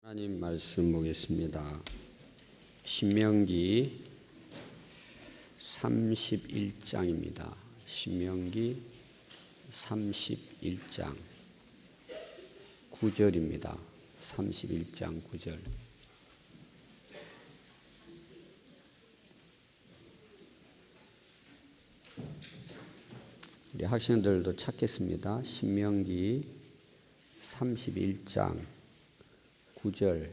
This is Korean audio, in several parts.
하나님 말씀 보겠습니다. 신명기 31장입니다. 신명기 31장 9절입니다. 31장 9절. 우리 학생들도 찾겠습니다. 신명기 31장 9절.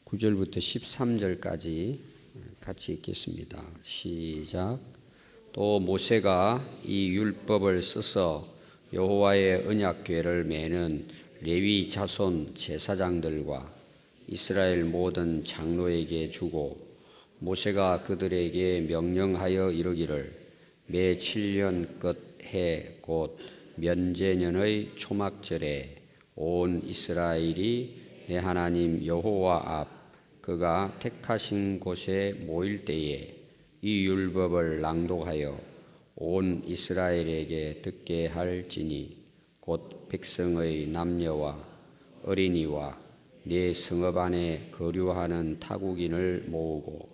9절부터 13절까지 같이 읽겠습니다. 시작. 또 모세가 이 율법을 써서 여호와의 언약궤를 매는 레위 자손 제사장들과 이스라엘 모든 장로에게 주고, 모세가 그들에게 명령하여 이르기를, 매 7년 끝해 곧 면제년의 초막절에 온 이스라엘이 내 하나님 여호와 앞 그가 택하신 곳에 모일 때에 이 율법을 낭독하여 온 이스라엘에게 듣게 할지니, 곧 백성의 남녀와 어린이와 내 성읍 안에 거류하는 타국인을 모으고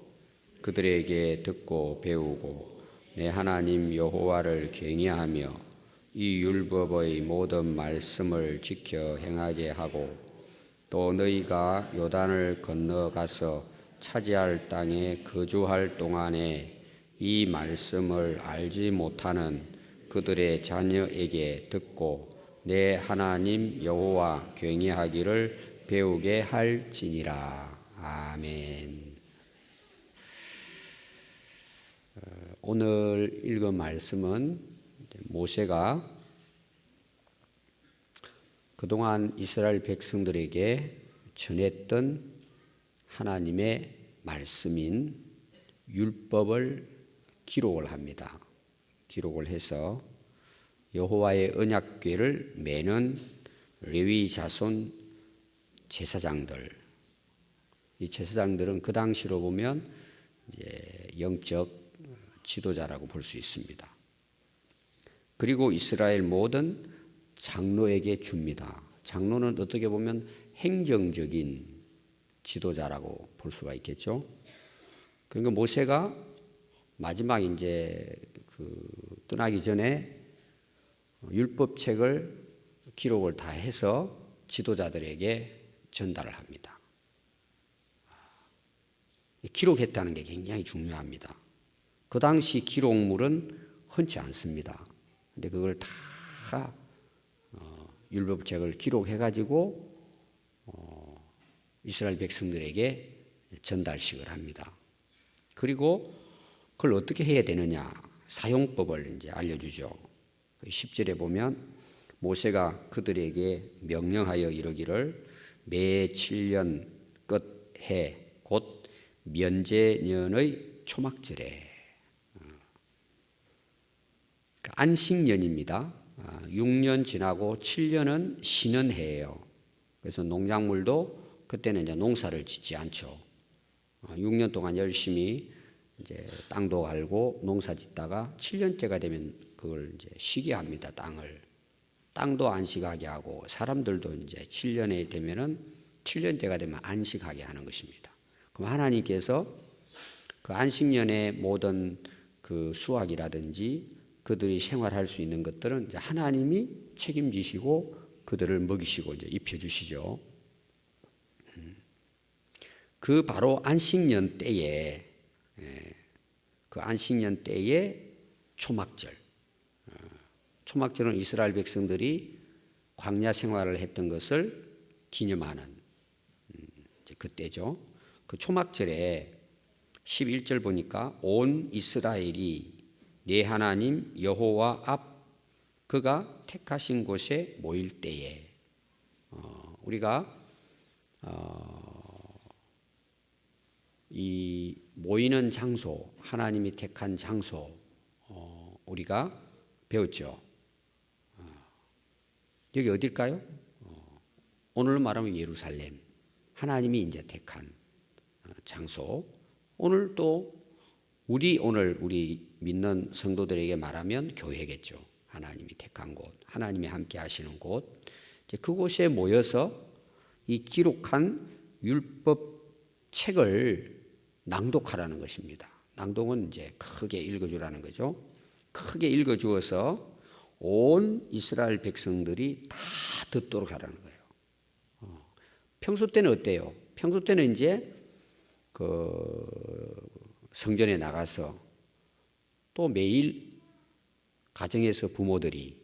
그들에게 듣고 배우고 내 하나님 여호와를 경외하며 이 율법의 모든 말씀을 지켜 행하게 하고, 또 너희가 요단을 건너가서 차지할 땅에 거주할 동안에 이 말씀을 알지 못하는 그들의 자녀에게 듣고 내 하나님 여호와 경외하기를 배우게 할지니라. 아멘. 오늘 읽은 말씀은 모세가 그동안 이스라엘 백성들에게 전했던 하나님의 말씀인 율법을 기록을 합니다. 기록을 해서 여호와의 언약궤를 매는 레위 자손 제사장들, 이 제사장들은 그 당시로 보면 이제 영적 지도자라고 볼 수 있습니다. 그리고 이스라엘 모든 장로에게 줍니다. 장로는 어떻게 보면 행정적인 지도자라고 볼 수가 있겠죠. 그러니까 모세가 마지막 이제 떠나기 전에 율법책을 기록을 다 해서 지도자들에게 전달을 합니다. 기록했다는 게 굉장히 중요합니다. 그 당시 기록물은 흔치 않습니다. 근데 그걸 다 율법책을 기록해가지고 이스라엘 백성들에게 전달식을 합니다. 그리고 그걸 어떻게 해야 되느냐, 사용법을 이제 알려주죠. 10절에 보면 모세가 그들에게 명령하여 이르기를, 매 7년 끝해 곧 면제년의 초막절에, 안식년입니다. 6년 지나고 7년은 쉬는 해예요. 그래서 농작물도 그때는 이제 농사를 짓지 않죠. 6년 동안 열심히 이제 땅도 갈고 농사 짓다가 7년째가 되면 그걸 이제 쉬게 합니다. 땅도 안식하게 하고 사람들도 이제 7년에 되면은 7년째가 되면 안식하게 하는 것입니다. 그럼 하나님께서 그 안식년의 모든 그 수확이라든지 그들이 생활할 수 있는 것들은 이제 하나님이 책임지시고 그들을 먹이시고 이제 입혀주시죠. 그 바로 안식년 때에, 그 안식년 때에 초막절. 초막절은 이스라엘 백성들이 광야 생활을 했던 것을 기념하는 이제 그때죠. 그 초막절에 11절 보니까 온 이스라엘이 내 하나님 여호와 앞 그가 택하신 곳에 모일 때에, 우리가 이 모이는 장소, 하나님이 택한 장소, 우리가 배웠죠. 여기 어딜까요? 오늘 말하면 예루살렘, 하나님이 이제 택한 장소. 오늘 또 우리 믿는 성도들에게 말하면 교회겠죠. 하나님이 택한 곳, 하나님이 함께 하시는 곳, 이제 그곳에 모여서 이 기록한 율법 책을 낭독하라는 것입니다. 낭독은 이제 크게 읽어주라는 거죠. 크게 읽어주어서 온 이스라엘 백성들이 다 듣도록 하라는 거예요. 평소 때는 어때요? 평소 때는 이제 그 성전에 나가서 또 매일 가정에서 부모들이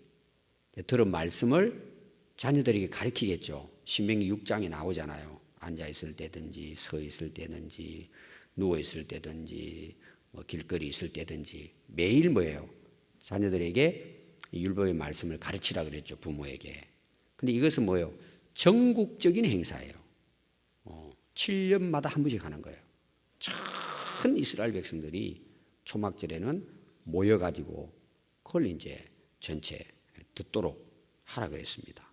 들은 말씀을 자녀들에게 가르치겠죠. 신명기 6장에 나오잖아요. 앉아 있을 때든지 서 있을 때든지 누워 있을 때든지 뭐 길거리 있을 때든지 매일 뭐예요? 자녀들에게 율법의 말씀을 가르치라 그랬죠. 부모에게. 근데 이것은 뭐예요? 전국적인 행사예요. 7년마다 한 번씩 하는 거예요. 전 이스라엘 백성들이 초막절에는 모여가지고 그걸 이제 전체 듣도록 하라 그랬습니다.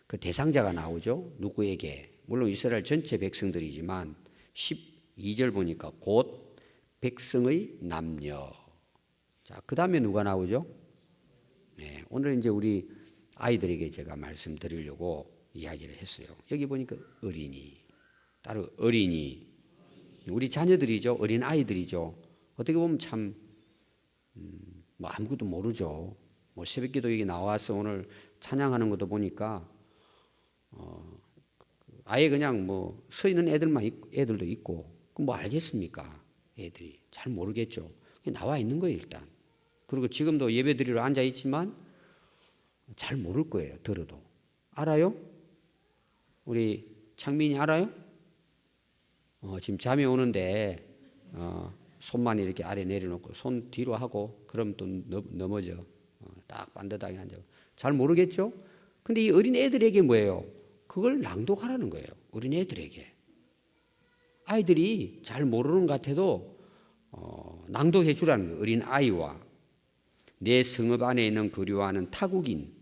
그 대상자가 나오죠. 누구에게? 물론 이스라엘 전체 백성들이지만 12절 보니까 곧 백성의 남녀. 자, 그 다음에 누가 나오죠? 네, 오늘 이제 우리 아이들에게 제가 말씀드리려고 이야기를 했어요. 여기 보니까 어린이, 따로 어린이, 우리 자녀들이죠. 어린 아이들이죠. 어떻게 보면 참 뭐 아무것도 모르죠. 뭐 새벽기도 여기 나와서 오늘 찬양하는 것도 보니까 아예 그냥 뭐 서 있는 애들도 있고 뭐 알겠습니까? 애들이 잘 모르겠죠. 그냥 나와 있는 거예요 일단. 그리고 지금도 예배 드리러 앉아 있지만 잘 모를 거예요. 들어도. 알아요? 우리 창민이 알아요? 지금 잠이 오는데 손만 이렇게 아래 내려놓고 손 뒤로 하고 그럼 또 넘어져. 딱 반듯하게 앉아. 잘 모르겠죠? 근데 이 어린 애들에게 뭐예요? 그걸 낭독하라는 거예요. 어린 애들에게. 아이들이 잘 모르는 것 같아도 낭독해 주라는 거예요. 어린 아이와 내 성읍 안에 있는 거류하는 타국인,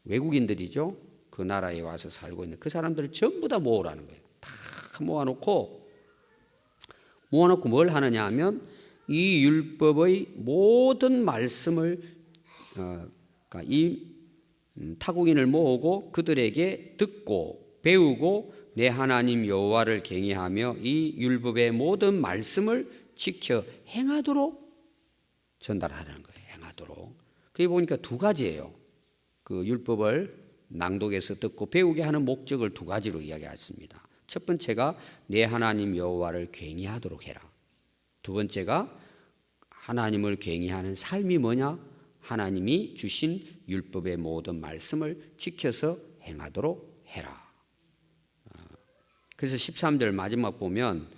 외국인들이죠. 그 나라에 와서 살고 있는 그 사람들을 전부 다 모으라는 거예요. 다 모아놓고 뭘 하느냐 하면 이 율법의 모든 말씀을 그러니까 이 타국인을 모으고 그들에게 듣고 배우고 내 하나님 여호와를 경외하며 이 율법의 모든 말씀을 지켜 행하도록 전달하라는 거예요. 행하도록. 그게 보니까 두 가지예요. 그 율법을 낭독해서 듣고 배우게 하는 목적을 두 가지로 이야기했습니다. 첫 번째가 내 하나님 여호와를 경외하도록 해라. 두 번째가 하나님을 경외하는 삶이 뭐냐? 하나님이 주신 율법의 모든 말씀을 지켜서 행하도록 해라. 그래서 13절 마지막 보면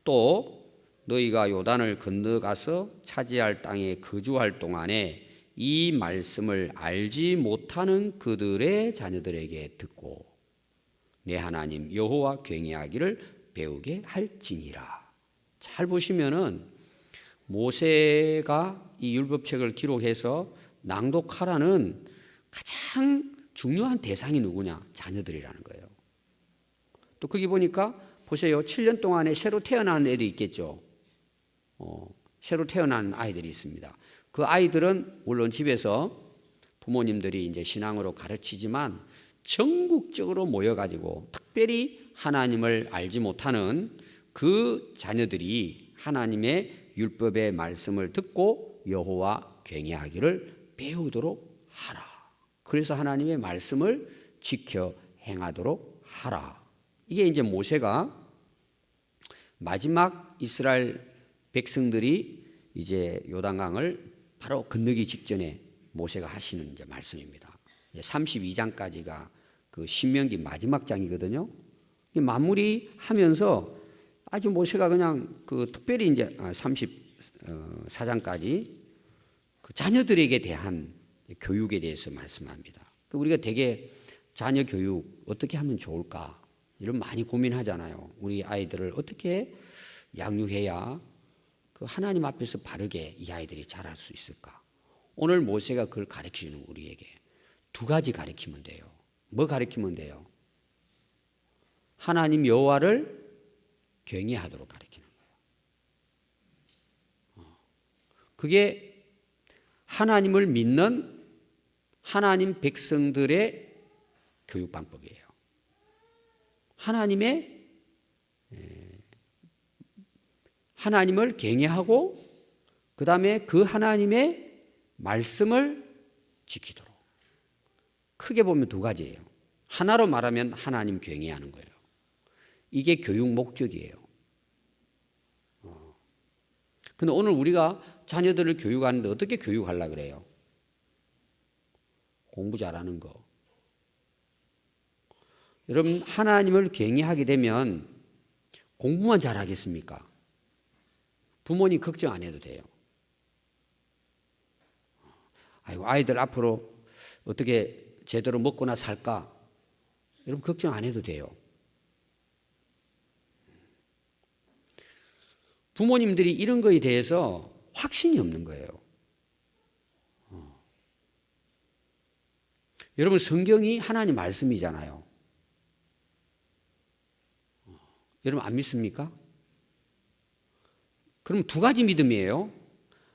또 너희가 요단을 건너가서 차지할 땅에 거주할 동안에 이 말씀을 알지 못하는 그들의 자녀들에게 듣고 내 하나님 여호와 경외하기를 배우게 할지니라. 잘 보시면은 모세가 이 율법책을 기록해서 낭독하라는 가장 중요한 대상이 누구냐? 자녀들이라는 거예요. 또 거기 보니까 보세요. 7년 동안에 새로 태어난 애들이 있겠죠. 새로 태어난 아이들이 있습니다. 그 아이들은 물론 집에서 부모님들이 이제 신앙으로 가르치지만 전국적으로 모여가지고 특별히 하나님을 알지 못하는 그 자녀들이 하나님의 율법의 말씀을 듣고 여호와 경외하기를 배우도록 하라. 그래서 하나님의 말씀을 지켜 행하도록 하라. 이게 이제 모세가 마지막 이스라엘 백성들이 이제 요단강을 바로 건너기 직전에 모세가 하시는 이제 말씀입니다. 32장까지가 그 신명기 마지막 장이거든요. 마무리하면서 아주 모세가 그냥 그 특별히 이제 34장까지 그 자녀들에게 대한 교육에 대해서 말씀합니다. 우리가 되게 자녀 교육 어떻게 하면 좋을까 이런 많이 고민하잖아요. 우리 아이들을 어떻게 양육해야 그 하나님 앞에서 바르게 이 아이들이 자랄 수 있을까? 오늘 모세가 그걸 가르치는 우리에게 두 가지 가르치면 돼요. 뭐 가르치면 돼요? 하나님 여호와를 경외하도록 가르치는 거예요. 그게 하나님을 믿는 하나님 백성들의 교육 방법이에요. 하나님을 경외하고 그 다음에 그 하나님의 말씀을 지키도록. 크게 보면 두 가지예요. 하나로 말하면 하나님 경외하는 거예요. 이게 교육 목적이에요. 근데 오늘 우리가 자녀들을 교육하는데 어떻게 교육하려고 그래요? 공부 잘하는 거. 여러분, 하나님을 경외하게 되면 공부만 잘하겠습니까? 부모님 걱정 안 해도 돼요. 아이고, 아이들 앞으로 어떻게 제대로 먹거나 살까? 여러분, 걱정 안 해도 돼요. 부모님들이 이런 거에 대해서 확신이 없는 거예요. 여러분, 성경이 하나님 말씀이잖아요. 여러분, 안 믿습니까? 그럼 두 가지 믿음이에요.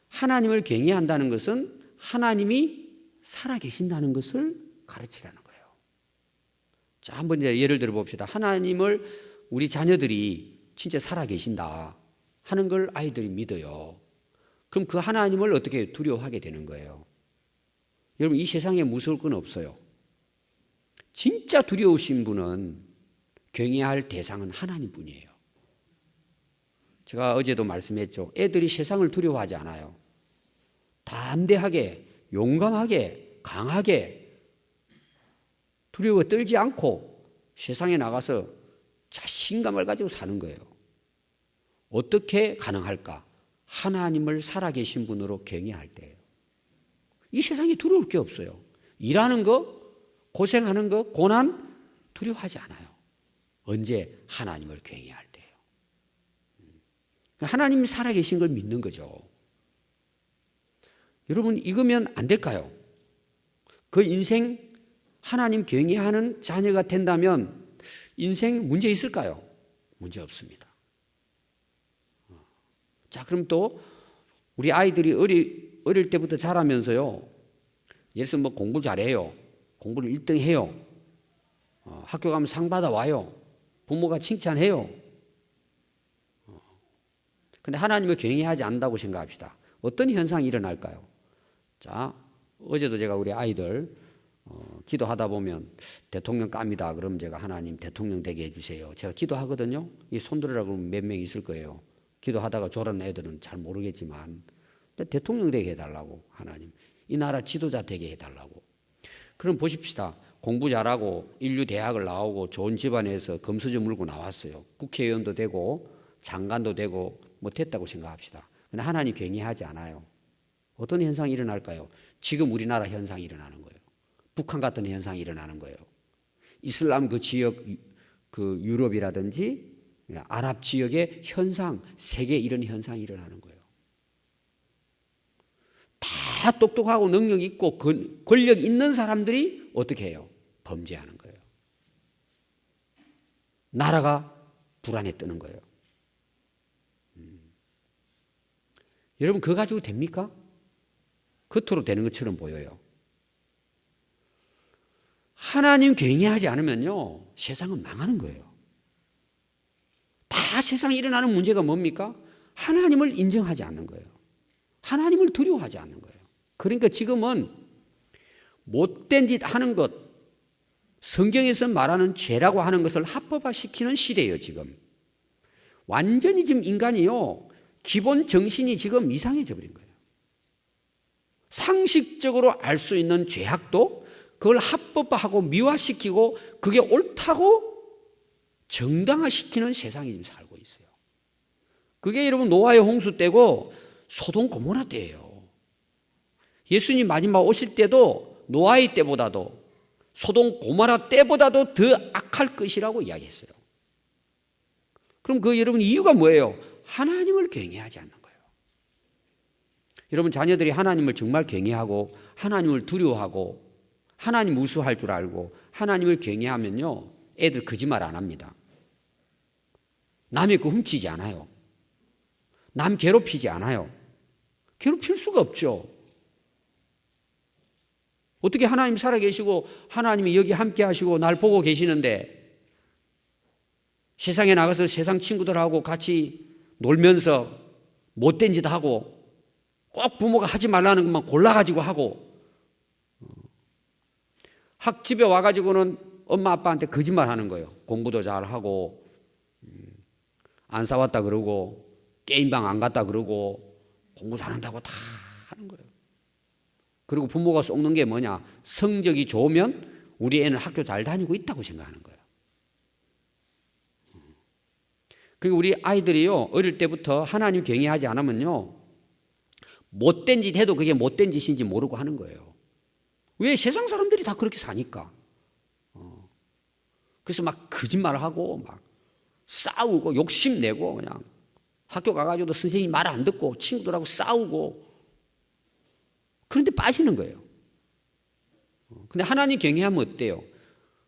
하나님을 경외한다는 것은 하나님이 살아계신다는 것을 가르치라는 거예요. 자, 한번 이제 예를 들어 봅시다. 하나님을 우리 자녀들이 진짜 살아계신다 하는 걸 아이들이 믿어요. 그럼 그 하나님을 어떻게 두려워하게 되는 거예요? 여러분, 이 세상에 무서울 건 없어요. 진짜 두려우신 분은 경외할 대상은 하나님뿐이에요. 제가 어제도 말씀했죠. 애들이 세상을 두려워하지 않아요. 담대하게, 용감하게, 강하게 두려워 떨지 않고 세상에 나가서 자신감을 가지고 사는 거예요. 어떻게 가능할까? 하나님을 살아계신 분으로 경외할 때예요. 이 세상에 두려울 게 없어요. 일하는 거, 고생하는 거, 고난 두려워하지 않아요. 언제? 하나님을 경외할 때예요. 하나님이 살아계신 걸 믿는 거죠. 여러분, 이거면 안 될까요? 그 인생 하나님 경외하는 자녀가 된다면 인생 문제 있을까요? 문제 없습니다. 자, 그럼 또 우리 아이들이 어릴 때부터 자라면서요, 예를 들어서 뭐 공부를 잘해요. 공부를 1등 해요. 학교 가면 상 받아와요. 부모가 칭찬해요. 근데 하나님을 경외하지 않는다고 생각합시다. 어떤 현상이 일어날까요? 자, 어제도 제가 우리 아이들 기도하다 보면 대통령 깝니다. 그럼 제가 하나님 대통령 되게 해주세요. 제가 기도하거든요. 이 손들으라고 그러면 몇 명 있을 거예요. 기도하다가 저런 애들은 잘 모르겠지만 대통령 되게 해달라고. 하나님 이 나라 지도자 되게 해달라고. 그럼 보십시다. 공부 잘하고 인류 대학을 나오고 좋은 집안에서 금수저 물고 나왔어요. 국회의원도 되고 장관도 되고 뭐 됐다고 생각합시다. 근데 하나님 경외하지 않아요. 어떤 현상이 일어날까요? 지금 우리나라 현상이 일어나는 거예요. 북한 같은 현상이 일어나는 거예요. 이슬람 그 지역, 그 유럽이라든지 아랍 지역의 현상, 세계 이런 현상이 일어나는 거예요. 다 똑똑하고 능력 있고 권력 있는 사람들이 어떻게 해요? 범죄하는 거예요. 나라가 불안에 뜨는 거예요. 여러분, 그거 가지고 됩니까? 겉으로 되는 것처럼 보여요. 하나님 경외하지 않으면요, 세상은 망하는 거예요. 다 세상에 일어나는 문제가 뭡니까? 하나님을 인정하지 않는 거예요. 하나님을 두려워하지 않는 거예요. 그러니까 지금은 못된 짓 하는 것, 성경에서 말하는 죄라고 하는 것을 합법화시키는 시대예요, 지금. 완전히 지금 인간이요, 기본 정신이 지금 이상해져 버린 거예요. 상식적으로 알 수 있는 죄악도 그걸 합법화하고 미화시키고 그게 옳다고 정당화시키는 세상이 지금 살고 있어요. 그게 여러분 노아의 홍수 때고 소돔 고모라 때예요. 예수님 마지막 오실 때도 노아의 때보다도 소돔 고모라 때보다도 더 악할 것이라고 이야기했어요. 그럼 그 여러분 이유가 뭐예요? 하나님을 경외하지 않는 거예요. 여러분 자녀들이 하나님을 정말 경외하고 하나님을 두려워하고 하나님 무수할 줄 알고 하나님을 경외하면요, 애들 거짓말 안 합니다. 남의 거 훔치지 않아요. 남 괴롭히지 않아요. 괴롭힐 수가 없죠. 어떻게 하나님 살아계시고 하나님이 여기 함께 하시고 날 보고 계시는데 세상에 나가서 세상 친구들하고 같이 놀면서 못된 짓 하고 꼭 부모가 하지 말라는 것만 골라가지고 하고 집에 와가지고는 엄마 아빠한테 거짓말 하는 거예요. 공부도 잘하고 안 싸웠다 그러고 게임방 안 갔다 그러고 공부 잘한다고 다 하는 거예요. 그리고 부모가 속는 게 뭐냐? 성적이 좋으면 우리 애는 학교 잘 다니고 있다고 생각하는 거예요. 그리고 우리 아이들이요, 어릴 때부터 하나님 경외하지 않으면요, 못된 짓 해도 그게 못된 짓인지 모르고 하는 거예요. 왜? 세상 사람들이 다 그렇게 사니까. 그래서 막 거짓말을 하고 막 싸우고 욕심내고 그냥 학교 가가지고도 선생님 말 안 듣고 친구들하고 싸우고 그런데 빠지는 거예요. 근데 하나님 경외하면 어때요?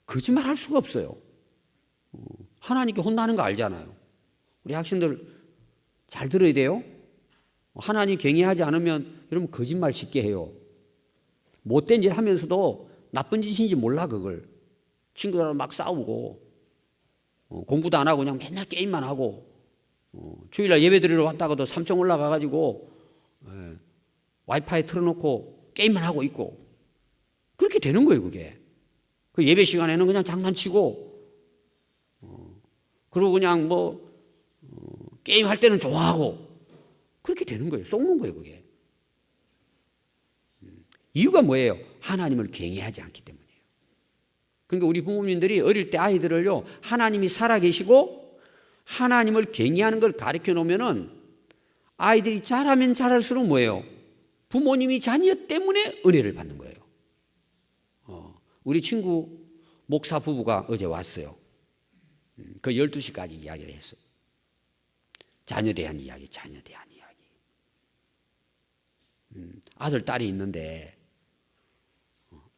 거짓말 할 수가 없어요. 하나님께 혼나는 거 알잖아요. 우리 학생들 잘 들어야 돼요. 하나님 경외하지 않으면 여러분 거짓말 쉽게 해요. 못된 짓 하면서도 나쁜 짓인지 몰라 그걸. 친구들하고 막 싸우고 공부도 안 하고 그냥 맨날 게임만 하고 주일날 예배 드리러 왔다가도 3층 올라가가지고 와이파이 틀어놓고 게임만 하고 있고 그렇게 되는 거예요 그게. 그 예배 시간에는 그냥 장난치고 그리고 그냥 뭐 게임할 때는 좋아하고 그렇게 되는 거예요. 속는 거예요 그게. 이유가 뭐예요? 하나님을 경외하지 않기 때문이에요. 그러니까 우리 부모님들이 어릴 때 아이들을요 하나님이 살아계시고 하나님을 경외하는 걸 가르쳐 놓으면은 아이들이 자라면 자랄수록 뭐예요? 부모님이 자녀 때문에 은혜를 받는 거예요. 우리 친구 목사 부부가 어제 왔어요. 그 12시까지 이야기를 했어요. 자녀 대한 이야기, 자녀 대한 이야기. 아들, 딸이 있는데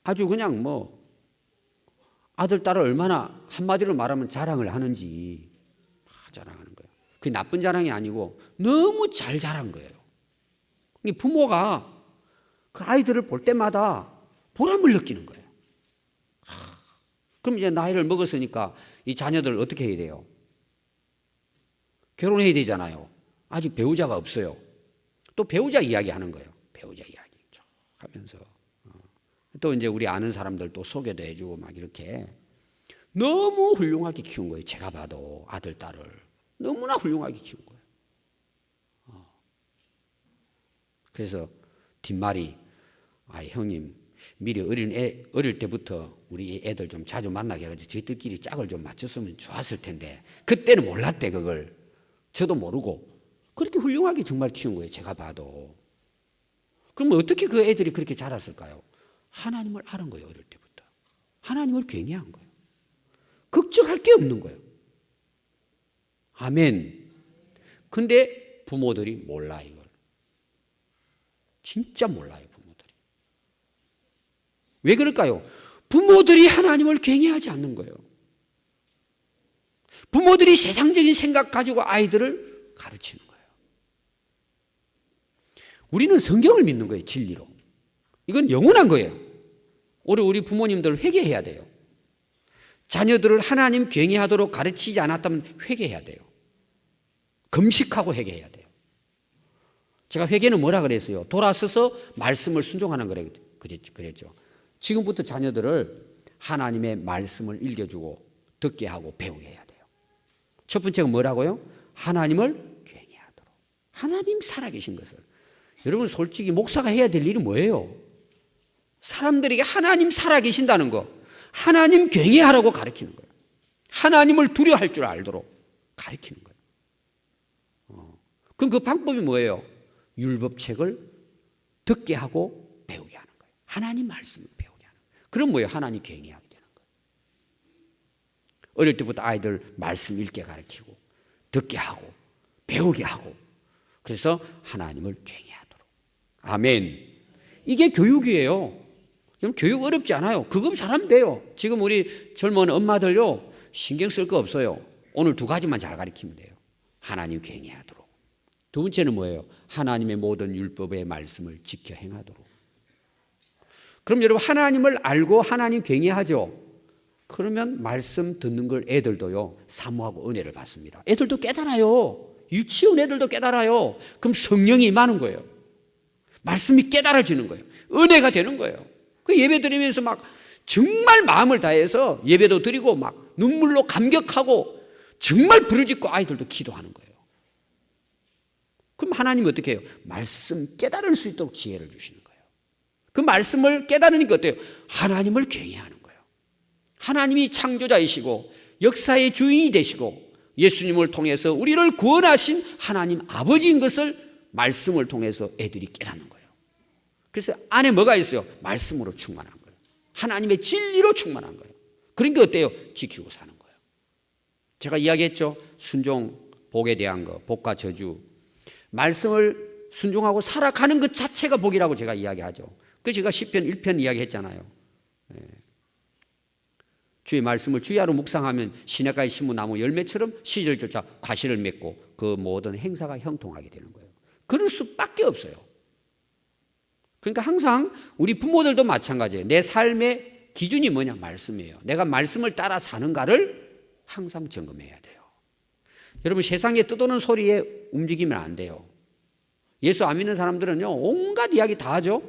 아주 그냥 뭐 아들, 딸을 얼마나 한마디로 말하면 자랑을 하는지 자랑하는 거예요. 그게 나쁜 자랑이 아니고 너무 잘 자란 거예요. 부모가 그 아이들을 볼 때마다 보람을 느끼는 거예요. 그럼 이제 나이를 먹었으니까 이 자녀들 어떻게 해야 돼요? 결혼해야 되잖아요. 아직 배우자가 없어요. 또 배우자 이야기 하는 거예요. 배우자 이야기 하면서 또 이제 우리 아는 사람들 또 소개도 해주고 막 이렇게 너무 훌륭하게 키운 거예요. 제가 봐도 아들, 딸을 너무나 훌륭하게 키운 거예요. 그래서 뒷말이 형님 미리 어릴 때부터 우리 애들 좀 자주 만나게 해가지고 저희들끼리 짝을 좀 맞췄으면 좋았을 텐데 그때는 몰랐대 그걸. 저도 모르고 그렇게 훌륭하게 정말 키운 거예요. 제가 봐도. 그럼 어떻게 그 애들이 그렇게 자랐을까요? 하나님을 아는 거예요. 어릴 때부터. 하나님을 경외한 거예요. 걱정할 게 없는 거예요. 아멘. 근데 부모들이 몰라 이걸. 진짜 몰라요 부모들이. 왜 그럴까요? 부모들이 하나님을 경외하지 않는 거예요. 부모들이 세상적인 생각 가지고 아이들을 가르치는 거예요. 우리는 성경을 믿는 거예요. 진리로. 이건 영원한 거예요. 우리 부모님들 회개해야 돼요. 자녀들을 하나님 경외하도록 가르치지 않았다면 회개해야 돼요. 금식하고 회개해야 돼요. 제가 회개는 뭐라 그랬어요? 돌아서서 말씀을 순종하는 거래 그랬죠. 지금부터 자녀들을 하나님의 말씀을 읽어주고 듣게 하고 배우게 해야 돼요. 첫 번째가 뭐라고요? 하나님을 경외하도록. 하나님 살아계신 것을. 여러분 솔직히 목사가 해야 될 일이 뭐예요? 사람들에게 하나님 살아계신다는 거, 하나님 경외하라고 가르치는 거예요. 하나님을 두려워할 줄 알도록 가르치는 거예요. 그럼 그 방법이 뭐예요? 율법책을 듣게 하고 배우게 하는 거예요. 하나님 말씀을 배우게 하는 거예요. 그럼 뭐예요? 하나님 경외하게 되는 거예요. 어릴 때부터 아이들 말씀 읽게 가르치고 듣게 하고 배우게 하고 그래서 하나님을 경외하도록. 아멘. 이게 교육이에요. 그럼 교육 어렵지 않아요. 그거 잘하면 돼요. 지금 우리 젊은 엄마들요 신경 쓸 거 없어요. 오늘 두 가지만 잘 가르치면 돼요. 하나님 경외하도록. 두 번째는 뭐예요? 하나님의 모든 율법의 말씀을 지켜 행하도록. 그럼 여러분 하나님을 알고 하나님 경외하죠. 그러면 말씀 듣는 걸 애들도요 사모하고 은혜를 받습니다. 애들도 깨달아요. 유치원 애들도 깨달아요. 그럼 성령이 임하는 거예요. 말씀이 깨달아지는 거예요. 은혜가 되는 거예요. 그 예배 드리면서 막 정말 마음을 다해서 예배도 드리고 막 눈물로 감격하고 정말 부르짖고 아이들도 기도하는 거예요. 그럼 하나님은 어떻게 해요? 말씀 깨달을 수 있도록 지혜를 주시는 거예요. 그 말씀을 깨달으니까 어때요? 하나님을 경외하는 거예요. 하나님이 창조자이시고 역사의 주인이 되시고 예수님을 통해서 우리를 구원하신 하나님 아버지인 것을 말씀을 통해서 애들이 깨닫는 거예요. 그래서 안에 뭐가 있어요? 말씀으로 충만한 거예요. 하나님의 진리로 충만한 거예요. 그러니까 어때요? 지키고 사는 거예요. 제가 이야기했죠. 순종, 복에 대한 거, 복과 저주. 말씀을 순종하고 살아가는 것 자체가 복이라고 제가 이야기하죠. 그래서 제가 시편 1편 이야기했잖아요. 주의 말씀을 주야로 묵상하면 시냇가에 심은 나무 열매처럼 시절조차 과실을 맺고 그 모든 행사가 형통하게 되는 거예요. 그럴 수밖에 없어요. 그러니까 항상 우리 부모들도 마찬가지예요. 내 삶의 기준이 뭐냐? 말씀이에요. 내가 말씀을 따라 사는가를 항상 점검해야 돼요. 여러분 세상에 떠도는 소리에 움직이면 안 돼요. 예수 안 믿는 사람들은요 온갖 이야기 다 하죠.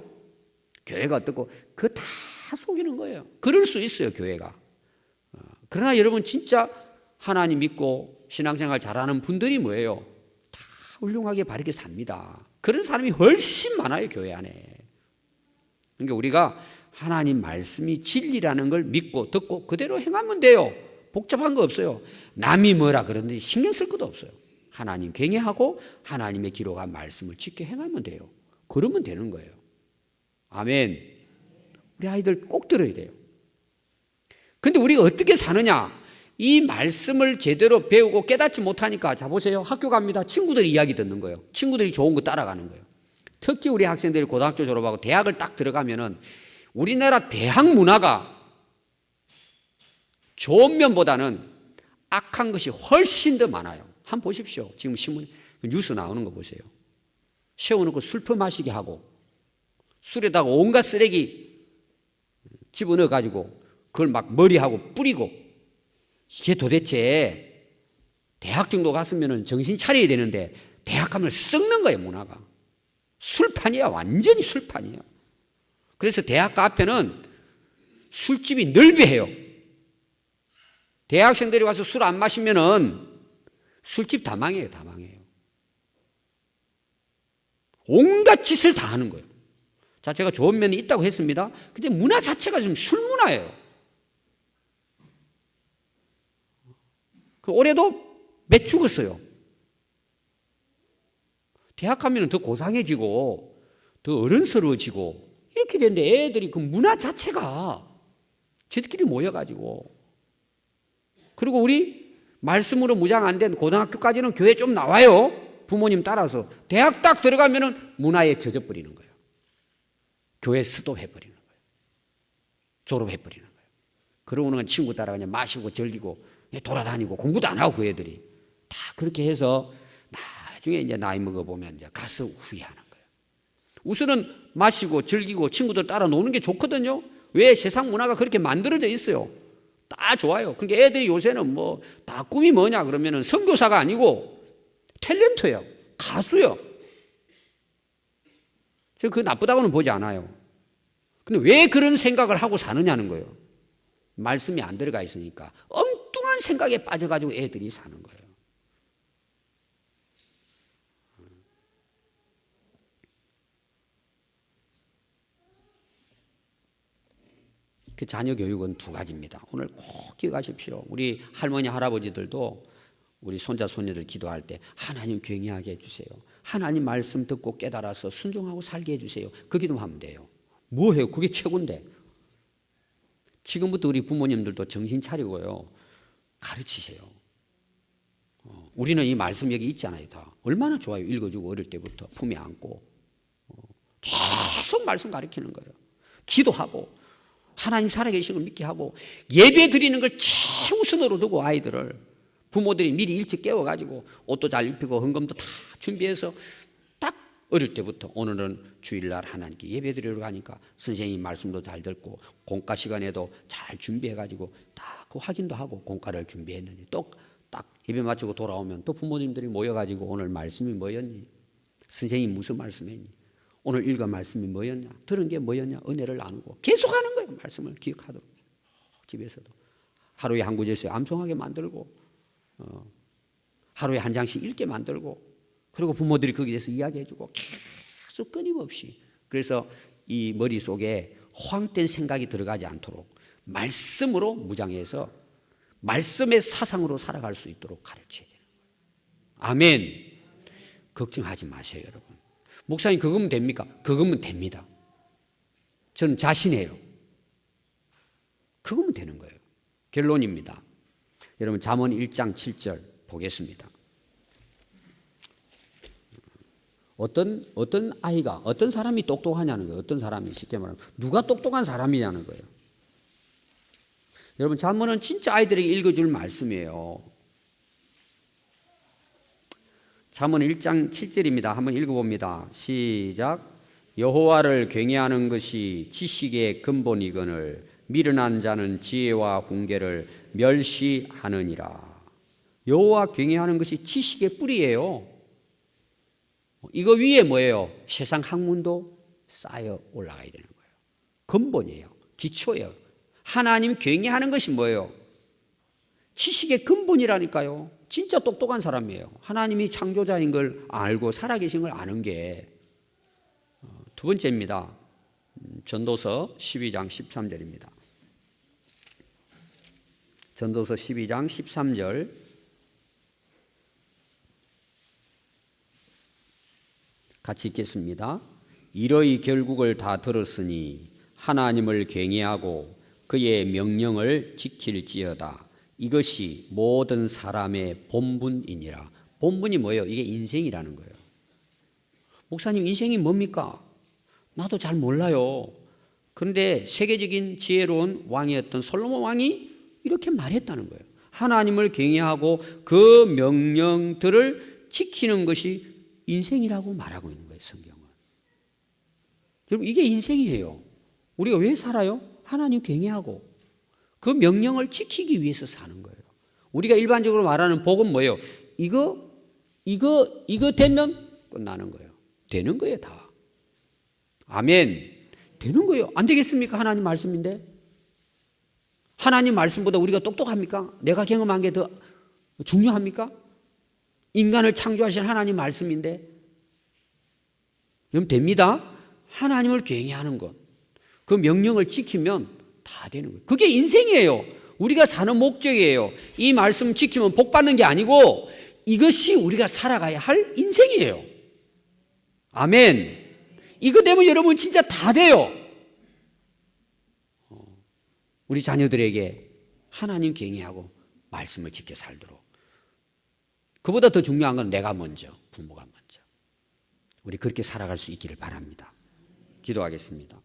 교회가 어떻고 그거 다 속이는 거예요. 그럴 수 있어요 교회가. 그러나 여러분 진짜 하나님 믿고 신앙생활 잘하는 분들이 뭐예요? 다 훌륭하게 바르게 삽니다. 그런 사람이 훨씬 많아요 교회 안에. 그러니까 우리가 하나님 말씀이 진리라는 걸 믿고 듣고 그대로 행하면 돼요. 복잡한 거 없어요. 남이 뭐라 그러는데 신경 쓸 것도 없어요. 하나님 경외하고 하나님의 기록한 말씀을 지켜 행하면 돼요. 그러면 되는 거예요. 아멘. 우리 아이들 꼭 들어야 돼요. 근데 우리가 어떻게 사느냐? 이 말씀을 제대로 배우고 깨닫지 못하니까 자 보세요. 학교 갑니다. 친구들이 이야기 듣는 거예요. 친구들이 좋은 거 따라가는 거예요. 특히 우리 학생들이 고등학교 졸업하고 대학을 딱 들어가면은 우리나라 대학 문화가 좋은 면보다는 악한 것이 훨씬 더 많아요. 한번 보십시오. 지금 신문 뉴스 나오는 거 보세요. 세워놓고 술 퍼마시게 하고 술에다가 온갖 쓰레기 집어넣어 가지고 그걸 막 머리하고 뿌리고 이게 도대체 대학 정도 갔으면 정신 차려야 되는데 대학 가면 썩는 거예요 문화가. 술판이야. 완전히 술판이야. 그래서 대학가 앞에는 술집이 넓이해요. 대학생들이 와서 술 안 마시면은 술집 다 망해요. 다 망해요. 온갖 짓을 다 하는 거예요. 자, 제가 좋은 면이 있다고 했습니다. 근데 문화 자체가 좀 술 문화예요. 올해도 몇 죽었어요. 대학 가면 더 고상해지고 더 어른스러워지고 이렇게 되는데 애들이 그 문화 자체가 지들끼리 모여가지고 그리고 우리 말씀으로 무장 안 된 고등학교까지는 교회 좀 나와요. 부모님 따라서. 대학 딱 들어가면은 문화에 젖어버리는 거예요. 교회 수도해버리는 거예요. 졸업해버리는 거예요. 그러고는 친구 따라 그냥 마시고 즐기고 돌아다니고 공부도 안 하고 그 애들이 다 그렇게 해서 나중에 이제 나이 먹어보면 이제 가서 후회하는 거예요. 우선은 마시고 즐기고 친구들 따라 노는 게 좋거든요. 왜? 세상 문화가 그렇게 만들어져 있어요. 다 좋아요. 그러니까 애들이 요새는 뭐 다 꿈이 뭐냐 그러면은 선교사가 아니고 탤런트예요. 가수요. 저 그거 나쁘다고는 보지 않아요. 근데 왜 그런 생각을 하고 사느냐는 거예요. 말씀이 안 들어가 있으니까 엉뚱한 생각에 빠져가지고 애들이 사는 거예요. 그 자녀 교육은 두 가지입니다. 오늘 꼭 기억하십시오. 우리 할머니 할아버지들도 우리 손자 손녀들 기도할 때 하나님 경외하게 해주세요. 하나님 말씀 듣고 깨달아서 순종하고 살게 해주세요. 그 기도하면 돼요. 뭐해요? 그게 최고인데. 지금부터 우리 부모님들도 정신 차리고요. 가르치세요. 우리는 이 말씀 여기 있잖아요. 다. 얼마나 좋아요. 읽어주고 어릴 때부터 품에 안고. 계속 말씀 가르치는 거예요. 기도하고 하나님 살아계신 걸 믿게 하고 예배 드리는 걸 최우선으로 두고 아이들을 부모들이 미리 일찍 깨워가지고 옷도 잘 입히고 헌금도 다 준비해서 딱 어릴 때부터 오늘은 주일날 하나님께 예배드리러 가니까 선생님 말씀도 잘 듣고 공과 시간에도 잘 준비해가지고 다 그 확인도 하고 공과를 준비했는데 또 딱 예배 마치고 돌아오면 또 부모님들이 모여가지고 오늘 말씀이 뭐였니? 선생님 무슨 말씀했니? 오늘 읽은 말씀이 뭐였냐? 들은 게 뭐였냐? 은혜를 나누고 계속하는 거예요. 말씀을 기억하도록. 집에서도 하루에 한 구절씩 암송하게 만들고 하루에 한 장씩 읽게 만들고 그리고 부모들이 거기에 대해서 이야기해주고 계속 끊임없이. 그래서 이 머릿속에 허황된 생각이 들어가지 않도록 말씀으로 무장해서 말씀의 사상으로 살아갈 수 있도록 가르쳐야 돼요. 아멘. 걱정하지 마세요, 여러분. 목사님 그거면 됩니까? 그거면 됩니다. 저는 자신해요. 그거면 되는 거예요. 결론입니다. 여러분 잠언 1장 7절 보겠습니다. 어떤 아이가 어떤 사람이 똑똑하냐는 거예요. 어떤 사람이 쉽게 말하면 누가 똑똑한 사람이냐는 거예요. 여러분 잠언은 진짜 아이들에게 읽어줄 말씀이에요. 잠언 1장 7절입니다. 한번 읽어봅니다. 시작. 여호와를 경외하는 것이 지식의 근본이거늘 미련한 자는 지혜와 훈계를 멸시하느니라. 여호와 경외하는 것이 지식의 뿌리예요. 이거 위에 뭐예요? 세상 학문도 쌓여 올라가야 되는 거예요. 근본이에요. 기초예요. 하나님 경외하는 것이 뭐예요? 지식의 근본이라니까요. 진짜 똑똑한 사람이에요. 하나님이 창조자인 걸 알고 살아계신 걸 아는 게. 두 번째입니다. 전도서 12장 13절입니다. 전도서 12장 13절 같이 읽겠습니다. 이러히 결국을 다 들었으니 하나님을 경외하고 그의 명령을 지킬지어다. 이것이 모든 사람의 본분이니라. 본분이 뭐예요? 이게 인생이라는 거예요. 목사님 인생이 뭡니까? 나도 잘 몰라요. 그런데 세계적인 지혜로운 왕이었던 솔로몬 왕이 이렇게 말했다는 거예요. 하나님을 경외하고 그 명령들을 지키는 것이 인생이라고 말하고 있는 거예요. 성경은. 여러분 이게 인생이에요. 우리가 왜 살아요? 하나님 경외하고 그 명령을 지키기 위해서 사는 거예요. 우리가 일반적으로 말하는 복은 뭐예요? 이거 되면 끝나는 거예요. 되는 거예요 다. 아멘. 되는 거예요. 안 되겠습니까? 하나님 말씀인데. 하나님 말씀보다 우리가 똑똑합니까? 내가 경험한 게 더 중요합니까? 인간을 창조하신 하나님 말씀인데. 그럼 됩니다. 하나님을 경외하는 것. 그 명령을 지키면 다 되는 거예요. 그게 인생이에요. 우리가 사는 목적이에요. 이 말씀 지키면 복 받는 게 아니고 이것이 우리가 살아가야 할 인생이에요. 아멘. 이거 되면 여러분 진짜 다 돼요. 우리 자녀들에게 하나님 경외하고 말씀을 지켜 살도록. 그보다 더 중요한 건 내가 먼저, 부모가 먼저. 우리 그렇게 살아갈 수 있기를 바랍니다. 기도하겠습니다.